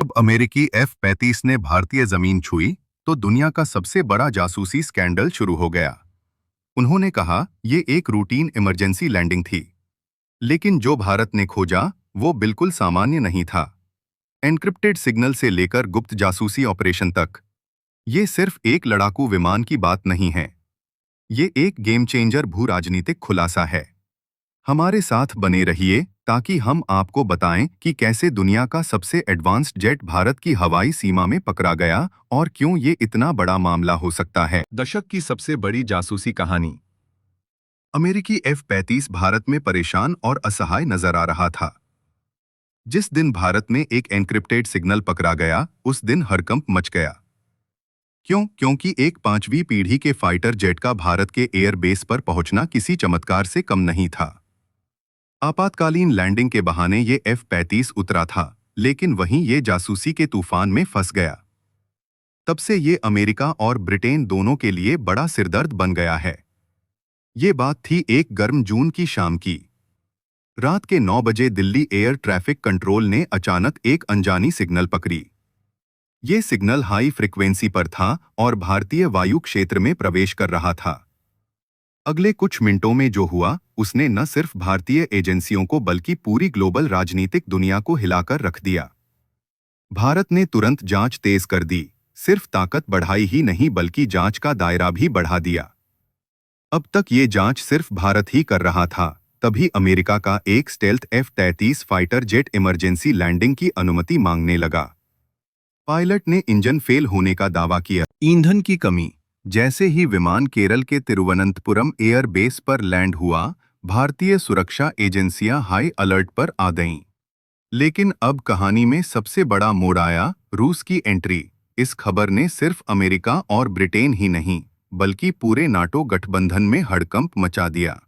जब अमेरिकी F-35 ने भारतीय जमीन छुई तो दुनिया का सबसे बड़ा जासूसी स्कैंडल शुरू हो गया। उन्होंने कहा ये एक रूटीन इमरजेंसी लैंडिंग थी, लेकिन जो भारत ने खोजा वो बिल्कुल सामान्य नहीं था। एन्क्रिप्टेड सिग्नल से लेकर गुप्त जासूसी ऑपरेशन तक, ये सिर्फ एक लड़ाकू विमान की बात नहीं है, ये एक गेम चेंजर भू राजनीतिक खुलासा है। हमारे साथ बने रहिए ताकि हम आपको बताएं कि कैसे दुनिया का सबसे एडवांस्ड जेट भारत की हवाई सीमा में पकड़ा गया और क्यों ये इतना बड़ा मामला हो सकता है। दशक की सबसे बड़ी जासूसी कहानी। अमेरिकी F-35 भारत में परेशान और असहाय नजर आ रहा था। जिस दिन भारत में एक एन्क्रिप्टेड सिग्नल पकड़ा गया, उस दिन हड़कंप मच गया। क्योंकि एक 5वीं पीढ़ी के फाइटर जेट का भारत के एयरबेस पर पहुंचना किसी चमत्कार से कम नहीं था। आपातकालीन लैंडिंग के बहाने ये F-35 उतरा था, लेकिन वहीं ये जासूसी के तूफान में फंस गया। तब से ये अमेरिका और ब्रिटेन दोनों के लिए बड़ा सिरदर्द बन गया है। ये बात थी एक गर्म जून की शाम की। रात के 9 बजे दिल्ली एयर ट्रैफिक कंट्रोल ने अचानक एक अनजानी सिग्नल पकड़ी। ये सिग्नल हाई फ्रिक्वेंसी पर था और भारतीय वायु क्षेत्र में प्रवेश कर रहा था। अगले कुछ मिनटों में जो हुआ उसने न सिर्फ भारतीय एजेंसियों को बल्कि पूरी ग्लोबल राजनीतिक दुनिया को हिलाकर रख दिया। भारत ने तुरंत जांच तेज कर दी, सिर्फ ताकत बढ़ाई ही नहीं बल्कि जांच का दायरा भी बढ़ा दिया। अब तक ये जांच सिर्फ भारत ही कर रहा था, तभी अमेरिका का एक stealth F-33 fighter jet emergency landing की अनुमति मांगने लगा। पायलट ने इंजन फेल होने का दावा किया, ईंधन की कमी। जैसे ही विमान केरल के तिरुवनंतपुरम एयरबेस पर लैंड हुआ, भारतीय सुरक्षा एजेंसियां हाई अलर्ट पर आ गईं। लेकिन अब कहानी में सबसे बड़ा मोड़ आया, रूस की एंट्री। इस खबर ने सिर्फ अमेरिका और ब्रिटेन ही नहीं बल्कि पूरे नाटो गठबंधन में हड़कंप मचा दिया।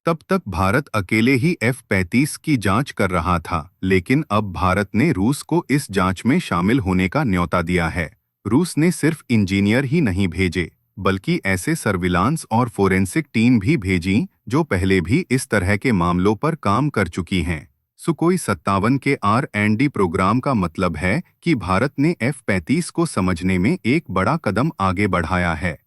तब तक भारत अकेले ही F-35 की जांच कर रहा था, लेकिन अब भारत ने रूस को इस जांच में शामिल होने का न्योता दिया है। रूस ने सिर्फ इंजीनियर ही नहीं भेजे, बल्कि ऐसे सर्विलांस और फोरेंसिक टीम भी भेजी जो पहले भी इस तरह के मामलों पर काम कर चुकी हैं। सुकोई 57 के R&D प्रोग्राम का मतलब है कि भारत ने F-35 को समझने में एक बड़ा कदम आगे बढ़ाया है।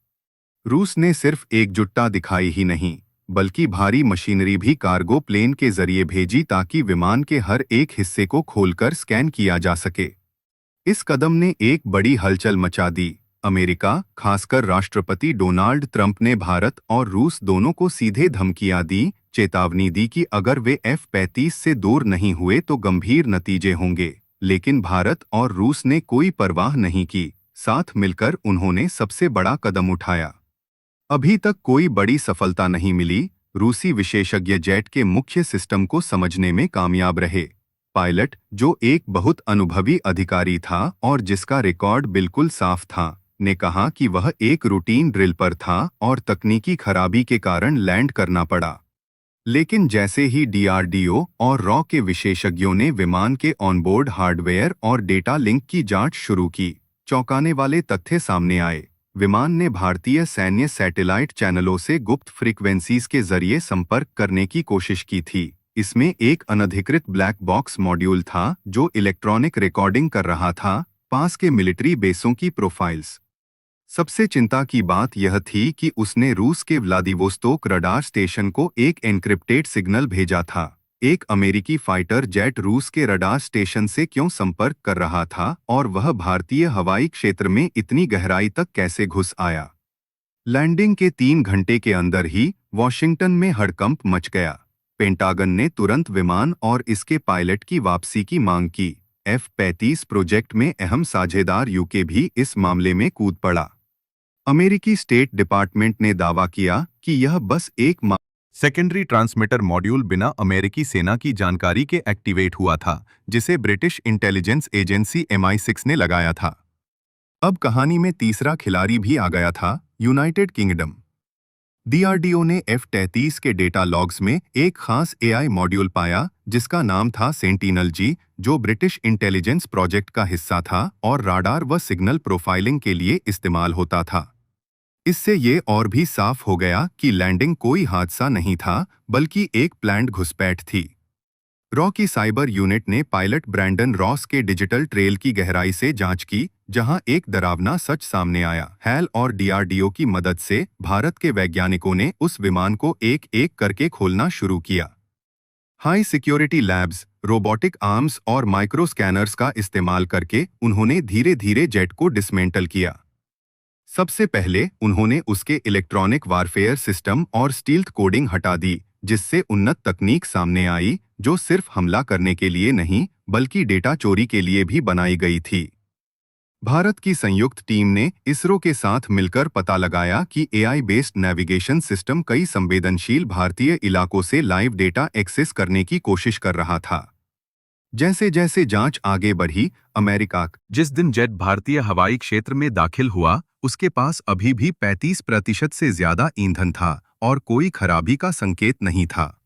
रूस ने सिर्फ एकजुटता दिखाई ही नहीं, बल्कि भारी मशीनरी भी कार्गो प्लेन के जरिए भेजी ताकि विमान के हर एक हिस्से को खोलकर स्कैन किया जा सके। इस कदम ने एक बड़ी हलचल मचा दी। अमेरिका, खासकर राष्ट्रपति डोनाल्ड ट्रंप ने भारत और रूस दोनों को सीधे धमकियां दी, चेतावनी दी कि अगर वे F-35 से दूर नहीं हुए तो गंभीर नतीजे होंगे। लेकिन भारत और रूस ने कोई परवाह नहीं की, साथ मिलकर उन्होंने सबसे बड़ा कदम उठाया। अभी तक कोई बड़ी सफलता नहीं मिली। रूसी विशेषज्ञ जेट के मुख्य सिस्टम को समझने में कामयाब रहे। पायलट, जो एक बहुत अनुभवी अधिकारी था और जिसका रिकॉर्ड बिल्कुल साफ था, ने कहा कि वह एक रूटीन ड्रिल पर था और तकनीकी खराबी के कारण लैंड करना पड़ा। लेकिन जैसे ही DRDO और रॉ के विशेषज्ञों ने विमान के ऑनबोर्ड हार्डवेयर और डेटा लिंक की जांच शुरू की, चौंकाने वाले तथ्य सामने आए। विमान ने भारतीय सैन्य सैटेलाइट चैनलों से गुप्त फ्रीक्वेंसीज के जरिए संपर्क करने की कोशिश की थी। इसमें एक अनधिकृत ब्लैक बॉक्स मॉड्यूल था जो इलेक्ट्रॉनिक रिकॉर्डिंग कर रहा था, पास के मिलिट्री बेसों की प्रोफाइल्स। सबसे चिंता की बात यह थी कि उसने रूस के व्लादिवोस्तोक रडार स्टेशन को एक एन्क्रिप्टेड सिग्नल भेजा था। एक अमेरिकी फाइटर जेट रूस के रडार स्टेशन से क्यों संपर्क कर रहा था और वह भारतीय हवाई क्षेत्र में इतनी गहराई तक कैसे घुस आया? लैंडिंग के 3 घंटे के अंदर ही वॉशिंगटन में हड़कंप मच गया। पेंटागन ने तुरंत विमान और इसके पायलट की वापसी की मांग की। F-35 प्रोजेक्ट में अहम साझेदार यूके भी इस मामले में कूद पड़ा। अमेरिकी स्टेट डिपार्टमेंट ने दावा किया कि यह बस एक सेकेंडरी ट्रांसमीटर मॉड्यूल बिना अमेरिकी सेना की जानकारी के एक्टिवेट हुआ था, जिसे ब्रिटिश इंटेलिजेंस एजेंसी MI6 ने लगाया था। अब कहानी में तीसरा खिलाड़ी भी आ गया था, यूनाइटेड किंगडम। DRDO ने F-33 के डेटा लॉग्स में एक खास AI मॉड्यूल पाया जिसका नाम था सेंटिनल-G, जो ब्रिटिश इंटेलिजेंस प्रोजेक्ट का हिस्सा था और राडार व सिग्नल प्रोफाइलिंग के लिए इस्तेमाल होता था। इससे ये और भी साफ हो गया कि लैंडिंग कोई हादसा नहीं था, बल्कि एक प्लान्ड घुसपैठ थी। रॉ की साइबर यूनिट ने पायलट ब्रैंडन रॉस के डिजिटल ट्रेल की गहराई से जांच की, जहां एक डरावना सच सामने आया। हैल और डीआरडीओ की मदद से भारत के वैज्ञानिकों ने उस विमान को एक एक करके खोलना शुरू किया। High security labs, robotic arms और माइक्रो स्कैनर्स का इस्तेमाल करके उन्होंने धीरे धीरे जेट को डिसमेंटल किया। सबसे पहले उन्होंने उसके इलेक्ट्रॉनिक वारफेयर सिस्टम और स्टील्थ कोडिंग हटा दी, जिससे उन्नत तकनीक सामने आई जो सिर्फ हमला करने के लिए नहीं बल्कि डेटा चोरी के लिए भी बनाई गई थी। भारत की संयुक्त टीम ने इसरो के साथ मिलकर पता लगाया कि एआई बेस्ड नेविगेशन सिस्टम कई संवेदनशील भारतीय इलाकों से लाइव डेटा एक्सेस करने की कोशिश कर रहा था। जैसे जैसे जांच आगे बढ़ी, अमेरिका जिस दिन जेट भारतीय हवाई क्षेत्र में दाखिल हुआ, उसके पास अभी भी 35% से ज्यादा ईंधन था और कोई खराबी का संकेत नहीं था।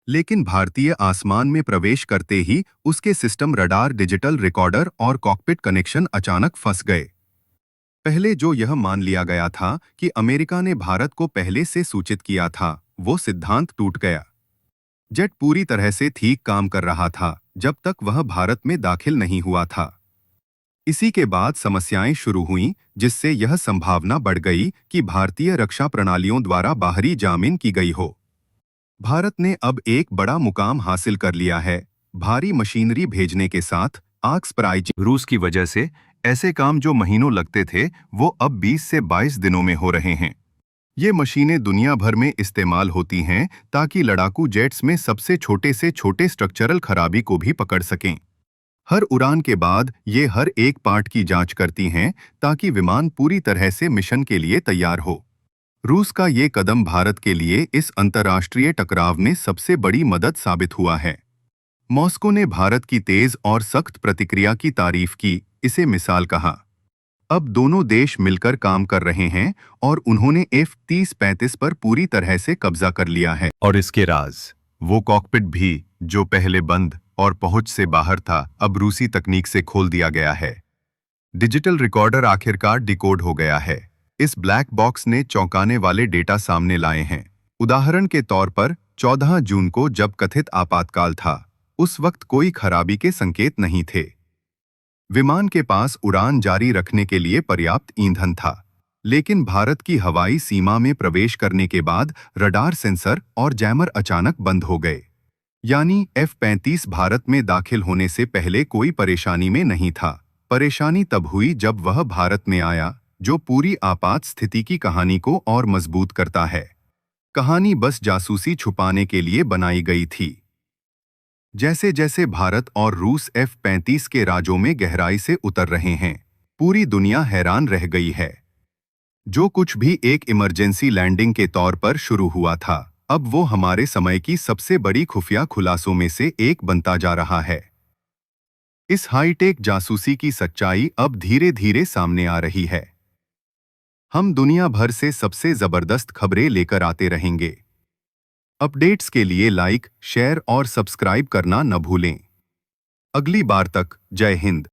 लेकिन भारतीय आसमान में प्रवेश करते ही उसके सिस्टम, रडार, डिजिटल रिकॉर्डर और कॉकपिट कनेक्शन अचानक फंस गए। पहले जो यह मान लिया गया था कि अमेरिका ने भारत को पहले से सूचित किया था, वो सिद्धांत टूट गया। जेट पूरी तरह से ठीक काम कर रहा था जब तक वह भारत में दाखिल नहीं हुआ था। इसी के बाद समस्याएं शुरू हुईं, जिससे यह संभावना बढ़ गई कि भारतीय रक्षा प्रणालियों द्वारा बाहरी जामिन की गई हो। भारत ने अब एक बड़ा मुकाम हासिल कर लिया है, भारी मशीनरी भेजने के साथ आर्क्स प्राइज। रूस की वजह से ऐसे काम जो महीनों लगते थे, वो अब 20 से 22 दिनों में हो रहे हैं। ये मशीनें दुनिया भर में इस्तेमाल होती हैं ताकि लड़ाकू जेट्स में सबसे छोटे से छोटे स्ट्रक्चरल खराबी को भी पकड़ सकें। हर उड़ान के बाद ये हर एक पार्ट की जांच करती हैं ताकि विमान पूरी तरह से मिशन के लिए तैयार हो। रूस का ये कदम भारत के लिए इस अंतर्राष्ट्रीय टकराव में सबसे बड़ी मदद साबित हुआ है। मॉस्को ने भारत की तेज और सख्त प्रतिक्रिया की तारीफ की, इसे मिसाल कहा। अब दोनों देश मिलकर काम कर रहे हैं और उन्होंने F-30-35 पर पूरी तरह से कब्जा कर लिया है। और इसके राज, वो कॉकपिट भी जो पहले बंद और पहुंच से बाहर था, अब रूसी तकनीक से खोल दिया गया है। डिजिटल रिकॉर्डर आखिरकार डिकोड हो गया है। इस ब्लैक बॉक्स ने चौंकाने वाले डेटा सामने लाए हैं। उदाहरण के तौर पर 14 जून को जब कथित आपातकाल था, उस वक्त कोई खराबी के संकेत नहीं थे। विमान के पास उड़ान जारी रखने के लिए पर्याप्त ईंधन था, लेकिन भारत की हवाई सीमा में प्रवेश करने के बाद रडार, सेंसर और जैमर अचानक बंद हो गए। यानी F-35 भारत में दाखिल होने से पहले कोई परेशानी में नहीं था। परेशानी तब हुई जब वह भारत में आया, जो पूरी आपात स्थिति की कहानी को और मजबूत करता है। कहानी बस जासूसी छुपाने के लिए बनाई गई थी। जैसे जैसे भारत और रूस F-35 के राजों में गहराई से उतर रहे हैं, पूरी दुनिया हैरान रह गई है। जो कुछ भी एक इमरजेंसी लैंडिंग के तौर पर शुरू हुआ था, अब वो हमारे समय की सबसे बड़ी खुफिया खुलासों में से एक बनता जा रहा है। इस हाईटेक जासूसी की सच्चाई अब धीरे धीरे सामने आ रही है। हम दुनिया भर से सबसे जबरदस्त खबरें लेकर आते रहेंगे। अपडेट्स के लिए लाइक, शेयर और सब्सक्राइब करना न भूलें। अगली बार तक जय हिंद।